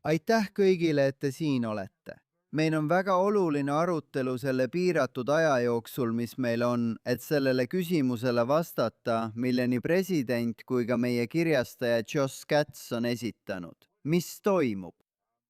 Aitäh kõigile, et te siin olete. Meil on väga oluline arutelu selle piiratud aja jooksul, mis meil on, et sellele küsimusele vastata, mille nii president kui ka meie kirjastaja Josh Katz on esitanud. Mis toimub?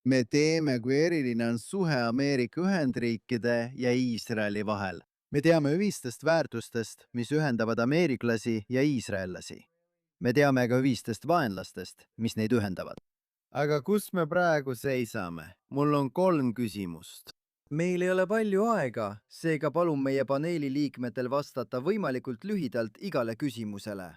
Me teeme, kui eriline on suhe Ameerika Ühendriikide ja Iisraeli vahel. Me teame ühistest väärtustest, mis ühendavad ameeriklasi ja iisraellasi. Me teame ka ühistest vaenlastest, mis neid ühendavad. Aga kus me praegu seisame? Mul on 3 küsimust. Meil ei ole palju aega, seega palun meie paneeli liikmetel vastata võimalikult lühidalt igale küsimusele.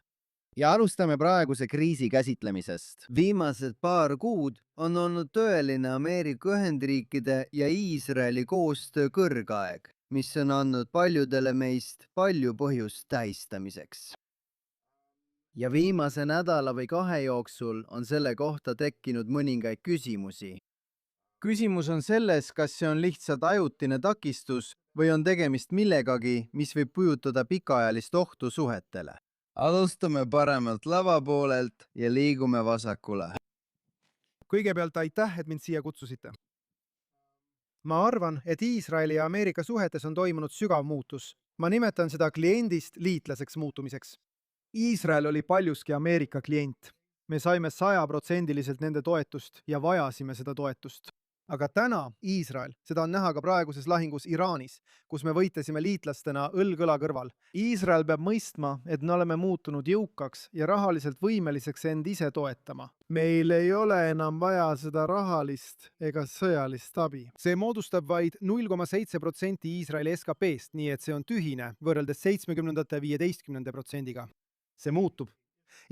Ja alustame praeguse kriisi käsitlemisest. Viimased paar kuud on olnud tõeline Ameerika Ühendriikide ja Iisraeli koostöö kõrgaeg, mis on andnud paljudele meist palju põhjust tähistamiseks. Ja viimase nädala või 2 jooksul on selle kohta tekkinud mõningaid küsimusi. Küsimus on selles, kas see on lihtsalt ajutine takistus või on tegemist millegagi, mis võib kujutada pikaajalist ohtu suhetele. Alustame paremalt lavapoolelt ja liigume vasakule. Kõigepealt aitäh, et mind siia kutsusite. Ma arvan, et Iisraeli ja Ameerika suhetes on toimunud sügav muutus. Ma nimetan seda kliendist liitlaseks muutumiseks. Iisrael oli paljuski Ameerika klient. Me saime 100% nende toetust ja vajasime seda toetust. Aga täna Iisrael, seda on näha ka praeguses lahingus Iraanis, kus me võitlesime liitlastena õlg õla kõrval. Iisrael peab mõistma, et me oleme muutunud jõukaks ja rahaliselt võimeliseks end ise toetama. Meil ei ole enam vaja seda rahalist ega sõjalist abi. See moodustab vaid 0,7% Iisraeli SKP-st, nii et see on tühine võrreldes 70. 15%-ga. See muutub.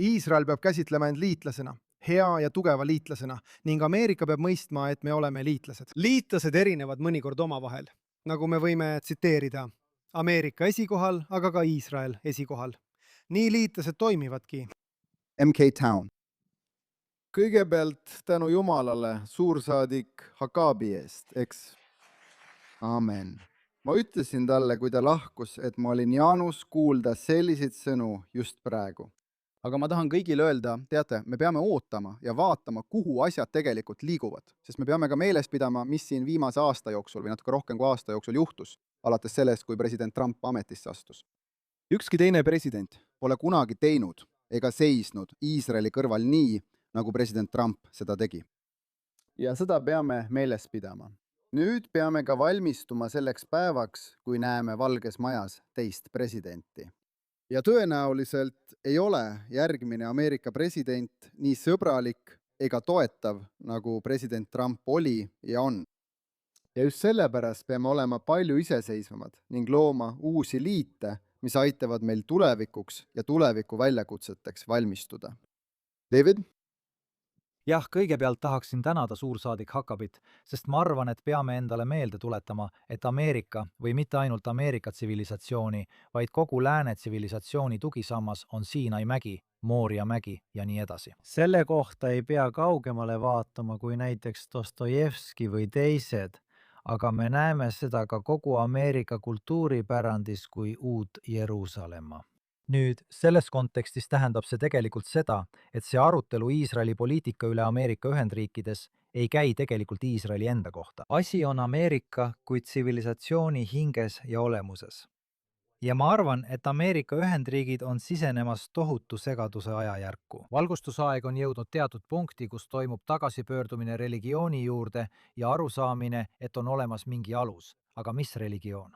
Iisrael peab käsitlema end liitlasena, hea ja tugeva liitlasena, ning Ameerika peab mõistma, et me oleme liitlased. Liitlased erinevad mõnikord omavahel, nagu me võime tsiteerida. Ameerika esikohal, aga ka Iisrael esikohal. Nii liitlased toimivadki. MK Town. Kõigepealt tänu Jumalale suursaadik Hakabi eest, eks? Amen. Ma ütlesin talle, kui ta lahkus, et ma olin Jaanus kuulda selliseid sõnu just praegu. Aga ma tahan kõigile öelda, teate, me peame ootama ja vaatama, kuhu asjad tegelikult liiguvad, sest me peame ka meeles pidama, mis siin viimase aasta jooksul või natuke rohkem kui aasta jooksul juhtus, alates sellest, kui president Trump ametisse astus. Ükski teine president pole kunagi teinud ega seisnud Iisraeli kõrval nii, nagu president Trump seda tegi. Ja seda peame meeles pidama. Nüüd peame ka valmistuma selleks päevaks, kui näeme Valges Majas teist presidenti. Ja tõenäoliselt ei ole järgmine Ameerika president nii sõbralik ega toetav, nagu president Trump oli ja on. Ja just sellepärast peame olema palju iseseisvamad ning looma uusi liite, mis aitavad meil tulevikuks ja tuleviku väljakutseteks valmistuda. David? Jah, kõigepealt tahaksin tänada suursaadik Hakabit, sest ma arvan, et peame endale meelde tuletama, et Ameerika või mitte ainult Ameerika tsivilisatsiooni, vaid kogu lääne tsivilisatsiooni tugisammas on Siinai mägi, Mooria mägi ja nii edasi. Selle kohta ei pea kaugemale vaatama kui näiteks Dostojevski või teised, aga me näeme seda ka kogu Ameerika kultuuripärandis kui uut Jeruusalemma. Nüüd, selles kontekstis tähendab see tegelikult seda, et see arutelu Iisraeli poliitika üle Ameerika Ühendriikides ei käi tegelikult Iisraeli enda kohta. Asi on Ameerika kui tsivilisatsiooni hinges ja olemuses. Ja ma arvan, et Ameerika Ühendriigid on sisenemas tohutu segaduse ajajärku. Valgustusaeg on jõudnud teatud punkti, kus toimub tagasipöördumine religiooni juurde ja arusaamine, et on olemas mingi alus. Aga mis religioon?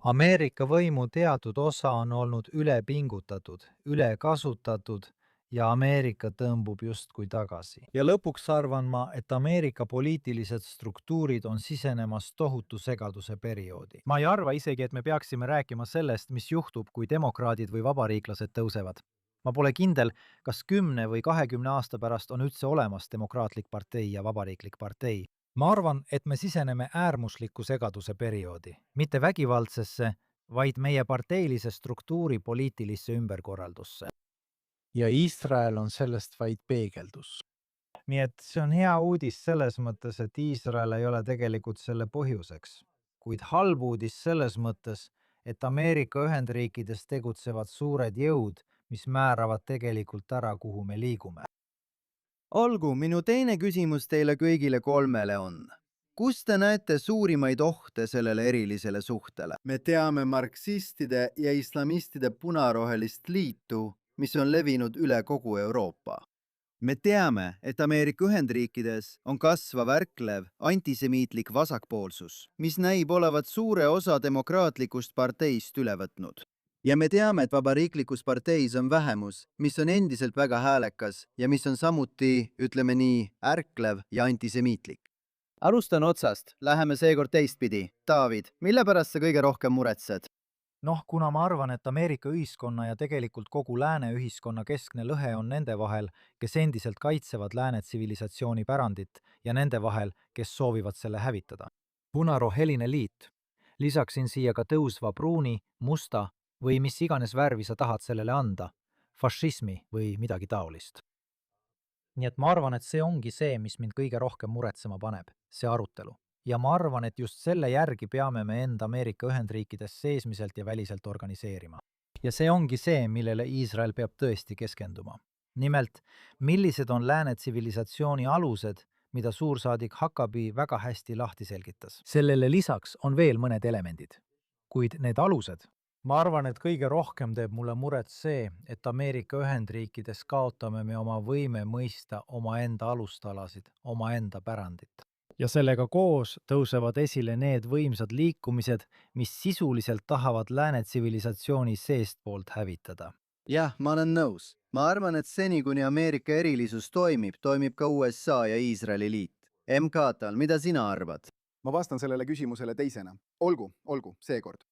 Ameerika võimu teatud osa on olnud ülepingutatud, ülekasutatud ja Ameerika tõmbub justkui tagasi. Ja lõpuks arvan ma, et Ameerika poliitilised struktuurid on sisenemas tohutu segaduse perioodi. Ma ei arva isegi, et me peaksime rääkima sellest, mis juhtub, kui demokraadid või vabariiklased tõusevad. Ma pole kindel, kas 10 või 20 aasta pärast on üldse olemas demokraatlik partei ja vabariiklik partei. Ma arvan, et me siseneme äärmusliku segaduse perioodi, mitte vägivaldsesse, vaid meie parteilise struktuuri poliitilisse ümberkorraldusse. Ja Iisrael on sellest vaid peegeldus. Nii et see on hea uudis selles mõttes, et Iisrael ei ole tegelikult selle põhjuseks, kuid halb uudis selles mõttes, et Ameerika Ühendriikides tegutsevad suured jõud, mis määravad tegelikult ära, kuhu me liigume. olgu, minu teine küsimus teile kõigile kolmele on. Kus te näete suurimaid ohte sellele erilisele suhtele? Me teame marksistide ja islamistide punarohelist liitu, mis on levinud üle kogu Euroopa. Me teame, et Ameerika Ühendriikides on kasvav ärklev antisemiitlik vasakpoolsus, mis näib olevat suure osa demokraatlikust parteist üle võtnud. Ja me teame, et vabariiklikus parteis on vähemus, mis on endiselt väga häälekas ja mis on samuti, ütleme nii, ärklev ja antisemiitlik. Alustan otsast, läheme seekord teistpidi. David, mille pärast sa kõige rohkem muretsed? Noh, kuna ma arvan, et Ameerika ühiskonna ja tegelikult kogu lääne ühiskonna keskne lõhe on nende vahel, kes endiselt kaitsevad lääne tsivilisatsiooni pärandit ja nende vahel, kes soovivad selle hävitada. Punaroheline liit. Lisaksin siia ka tõusva pruuni, musta või mis iganes värvi sa tahad sellele anda, fašismi või midagi taolist. Nii et ma arvan, et see ongi see, mis mind kõige rohkem muretsema paneb, see arutelu. Ja ma arvan, et just selle järgi peame me enda Ameerika Ühendriikides seesmiselt ja väliselt organiseerima. Ja see ongi see, millele Iisrael peab tõesti keskenduma. Nimelt, millised on lääne tsivilisatsiooni alused, mida suursaadik Huckabee väga hästi lahti selgitas. Sellele lisaks on veel mõned elemendid. Kuid need alused. Ma arvan, et kõige rohkem teeb mulle muret see, et Ameerika Ühendriikides kaotame me oma võime mõista omaenda alustalasid, omaenda pärandit. Ja sellega koos tõusevad esile need võimsad liikumised, mis sisuliselt tahavad lääne tsivilisatsiooni seestpoolt hävitada. Jah, ma olen nõus. Ma arvan, et seni, kuni Ameerika erilisus toimib ka USA ja Iisraeli liit. M. mida sina arvad? Ma vastan sellele küsimusele teisena. Olgu, seekord.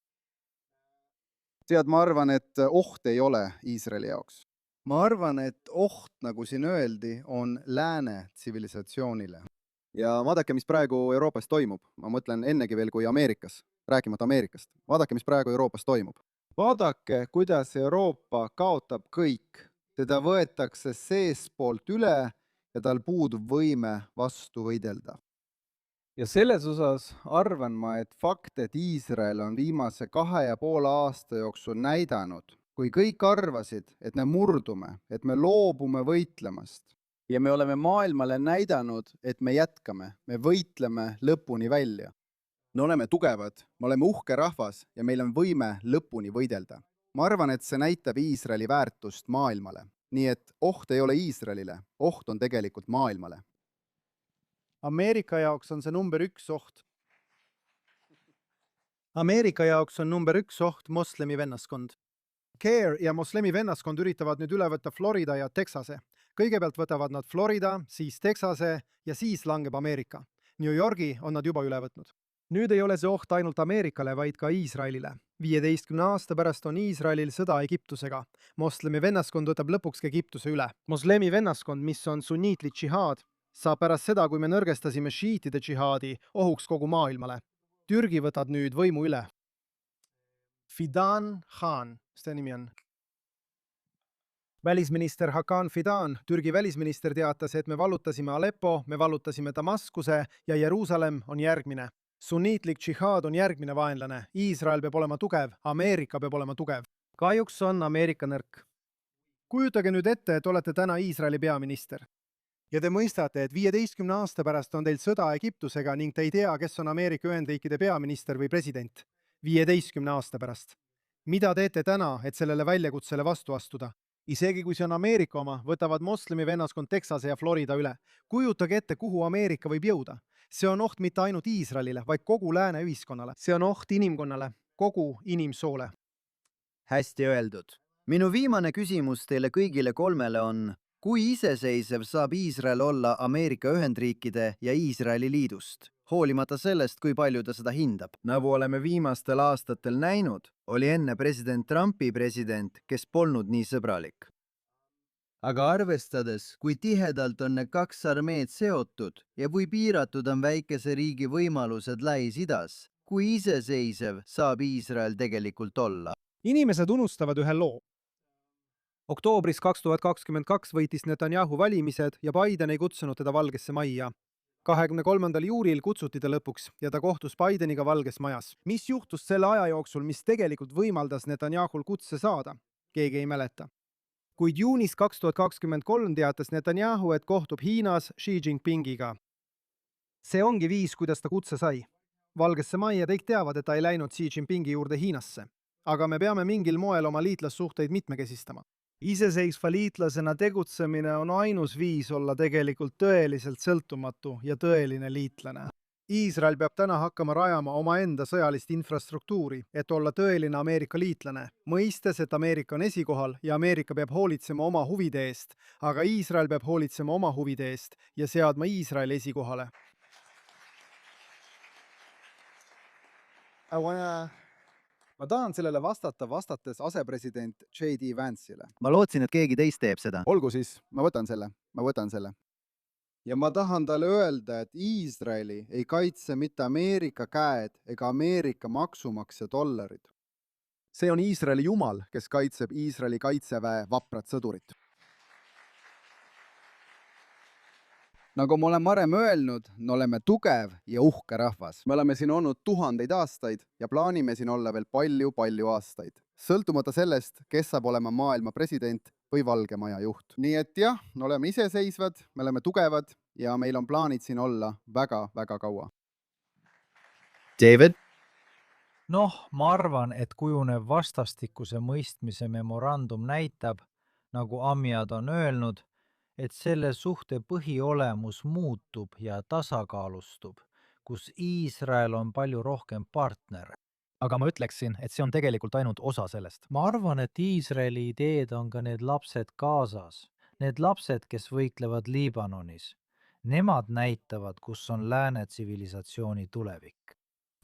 Tead, ma arvan, et oht ei ole Iisraeli jaoks. Ma arvan, et oht, nagu siin öeldi, on lääne tsivilisatsioonile. Ja vaadake, mis praegu Euroopas toimub. Ma mõtlen ennegi veel kui Ameerikas, rääkimata Ameerikast. Vaadake, mis praegu Euroopas toimub. Vaadake, kuidas Euroopa kaotab kõik. Teda võetakse seespoolt üle ja tal puudub võime vastu võidelda. Ja selles osas arvan ma, et fakt, et Iisrael on viimase 2,5 aasta jooksul näidanud, kui kõik arvasid, et me murdume, et me loobume võitlemast, ja me oleme maailmale näidanud, et me jätkame, me võitleme lõpuni välja. Me oleme tugevad, me oleme uhke rahvas ja meil on võime lõpuni võidelda. Ma arvan, et see näitab Iisraeli väärtust maailmale. Nii et oht ei ole Iisraelile, oht on tegelikult maailmale. Ameerika jaoks on see number 1 oht. Ameerika jaoks on number 1 oht moslemi vennaskond. CARE ja moslemi vennaskond üritavad nüüd üle võtta Florida ja Texase. Kõigepealt võtavad nad Florida, siis Texase ja siis langeb Ameerika. New Yorgi on nad juba üle võtnud. Nüüd ei ole see oht ainult Ameerikale, vaid ka Iisraelile. 15 aasta pärast on Iisraelil sõda Egiptusega. Moslemi vennaskond võtab lõpuks Egiptuse üle. Moslemi vennaskond, mis on sunniitlik džihaad, saab pärast seda, kui me nõrgestasime šiitide džihaadi, ohuks kogu maailmale. Türgi võtab nüüd võimu üle. Fidan Khan, see nimi on. Välisminister Hakan Fidan, Türgi välisminister teatas, et me vallutasime Aleppo, me vallutasime Damaskuse ja Jeruusalemm on järgmine. Sunniitlik džihaad on järgmine vaenlane. Iisrael peab olema tugev, Ameerika peab olema tugev. Kahjuks on Ameerika nõrk. Kujutage nüüd ette, et olete täna Iisraeli peaminister. Ja te mõistate, et 15 aasta pärast on teil sõda Egiptusega ning te ei tea, kes on Ameerika Ühendriikide peaminister või president. 15 aasta pärast. Mida teete täna, et sellele väljakutsele vastu astuda? Isegi kui see on Ameerika oma, võtavad moslemi vennaskond Texase ja Florida üle. Kujutage ette, kuhu Ameerika võib jõuda. See on oht mitte ainult Iisraelile, vaid kogu lääne ühiskonnale. See on oht inimkonnale, kogu inimsoole. Hästi öeldud. Minu viimane küsimus teile kõigile kolmele on, kui iseseisev saab Iisrael olla Ameerika Ühendriikide ja Iisraeli liidust, hoolimata sellest, kui palju ta seda hindab? Nagu oleme viimastel aastatel näinud, oli enne president Trumpi president, kes polnud nii sõbralik. Aga arvestades, kui tihedalt on need 2 armeed seotud ja kui piiratud on väikese riigi võimalused Lähis-Idas, kui iseseisev saab Iisrael tegelikult olla? Inimesed unustavad ühe loo. Oktoobris 2022 võitis Netanyahu valimised ja Biden ei kutsunud teda Valgesse Majja. 23. juulil kutsuti ta lõpuks ja ta kohtus Bideniga Valges Majas. Mis juhtus selle aja jooksul, mis tegelikult võimaldas Netanyahul kutse saada? Keegi ei mäleta. kuid juunis 2023 teatas Netanyahu, et kohtub Hiinas Xi Jinpingiga. See ongi viis, kuidas ta kutse sai. Valgesse Majja kõik teavad, et ta ei läinud Xi Jinpingi juurde Hiinasse. Aga me peame mingil moel oma liitlassuhteid mitmekesistama. Iseseisva liitlasena tegutsemine on ainus viis olla tegelikult tõeliselt sõltumatu ja tõeline liitlane. Iisrael peab täna hakkama rajama omaenda sõjalist infrastruktuuri, et olla tõeline Ameerika liitlane, mõistes, et Ameerika on esikohal ja Ameerika peab hoolitsema oma huvide eest, aga Iisrael peab hoolitsema oma huvide eest ja seadma Iisraeli esikohale. Ma tahan sellele vastata vastates asepresident J.D. Vance'ile. ma lootsin, et keegi teist teeb seda. Olgu siis, ma võtan selle. Ja ma tahan talle öelda, et Iisraeli ei kaitse mitte Ameerika käed ega Ameerika maksumaksja dollarid. See on Iisraeli jumal, kes kaitseb Iisraeli kaitseväe vaprat sõdurit. Nagu ma olen varem öelnud, me oleme tugev ja uhke rahvas. Me oleme siin olnud tuhandeid aastaid ja plaanime siin olla veel palju aastaid. Sõltumata sellest, kes saab olema maailma president või Valge Maja juht. Nii et jah, me oleme iseseisvad, me oleme tugevad ja meil on plaanid siin olla väga kaua. David? Noh, ma arvan, et kujunev vastastikuse mõistmise memorandum näitab, nagu Amiad on öelnud, et selle suhte põhiolemus muutub ja tasakaalustub, kus Iisrael on palju rohkem partner. Aga ma ütleksin, et see on tegelikult ainult osa sellest. Ma arvan, et Iisraeli ideed on ka need lapsed Gazas, need lapsed, kes võitlevad Liibanonis. Nemad näitavad, kus on lääne tsivilisatsiooni tulevik.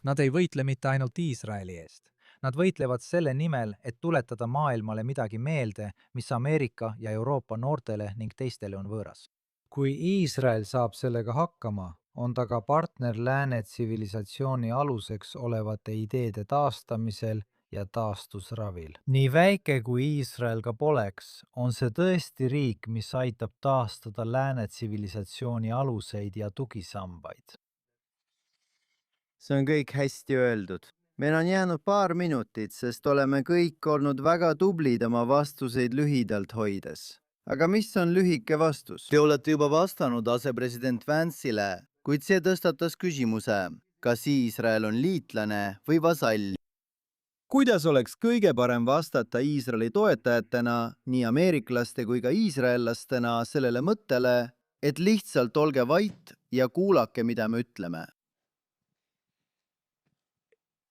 Nad ei võitle mitte ainult Iisraeli eest. Nad võitlevad selle nimel, et tuletada maailmale midagi meelde, mis Ameerika ja Euroopa noortele ning teistele on võõras. Kui Iisrael saab sellega hakkama, on ta ka partner lääne tsivilisatsiooni aluseks olevate ideede taastamisel ja taastusravil. Nii väike kui Iisrael ka poleks, on see tõesti riik, mis aitab taastada lääne tsivilisatsiooni aluseid ja tugisambaid. See on kõik hästi öeldud. Meil on jäänud paar minutit, sest oleme kõik olnud väga tublid oma vastuseid lühidalt hoides. Aga mis on lühike vastus? Te olete juba vastanud asepresident Vance'ile, kuid see tõstatas küsimuse, kas Iisrael on liitlane või vasall. Kuidas oleks kõige parem vastata Iisraeli toetajatena, nii ameeriklaste kui ka iisraellastena sellele mõttele, et lihtsalt olge vait ja kuulake, mida me ütleme?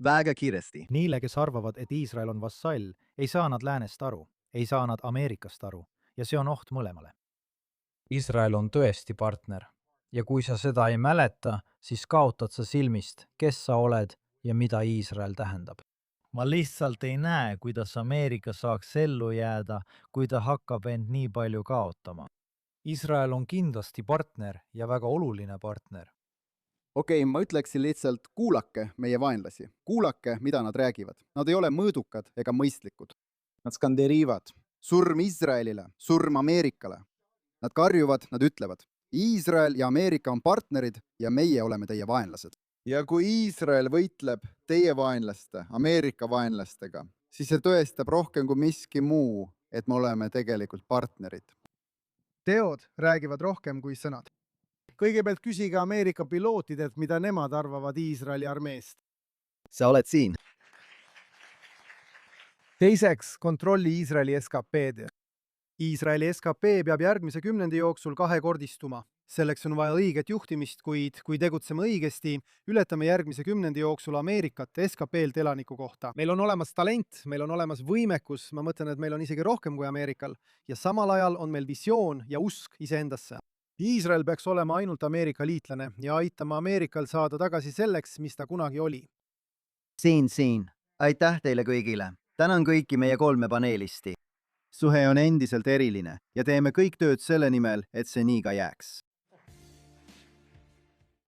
Väga kiiresti. Niile, kes arvavad, et Iisrael on vassall, ei saa nad läänest aru, ei saa nad Ameerikast aru ja see on oht mõlemale. Iisrael on tõesti partner ja kui sa seda ei mäleta, siis kaotad sa silmist, kes sa oled ja mida Iisrael tähendab. Ma lihtsalt ei näe, kuidas Ameerika saaks ellu jääda, kui ta hakkab end nii palju kaotama. Iisrael on kindlasti partner ja väga oluline partner. Okei, ma ütleksin lihtsalt kuulake meie vaenlasi. Kuulake, mida nad räägivad. Nad ei ole mõõdukad ega mõistlikud. Nad skanderiivad. Surm Iisraelile, surm Ameerikale. Nad karjuvad, nad ütlevad. Iisrael ja Ameerika on partnerid ja meie oleme teie vaenlased. Ja kui Iisrael võitleb teie vaenlaste, Ameerika vaenlastega, siis see tõestab rohkem kui miski muu, et me oleme tegelikult partnerid. Teod räägivad rohkem kui sõnad. Kõigepealt küsige Ameerika pilootidelt, mida nemad arvavad Iisraeli armeest. Sa oled siin. Teiseks, kontrolli Iisraeli SKP-d. Iisraeli SKP peab järgmise 10 jooksul kahekordistuma. Selleks on vaja õiget juhtimist, kuid kui tegutseme õigesti, ületame järgmise 10 jooksul Ameerikat SKP-lt elaniku kohta. Meil on olemas talent, meil on olemas võimekus, ma mõtlen, et meil on isegi rohkem kui Ameerikal, ja samal ajal on meil visioon ja usk iseendasse. Iisrael peaks olema ainult Ameerika liitlane ja aitama Ameerikal saada tagasi selleks, mis ta kunagi oli. Siin. Aitäh teile kõigile. Tänan kõiki meie 3 paneelisti. Suhe on endiselt eriline ja teeme kõik tööd selle nimel, et see nii ka jääks.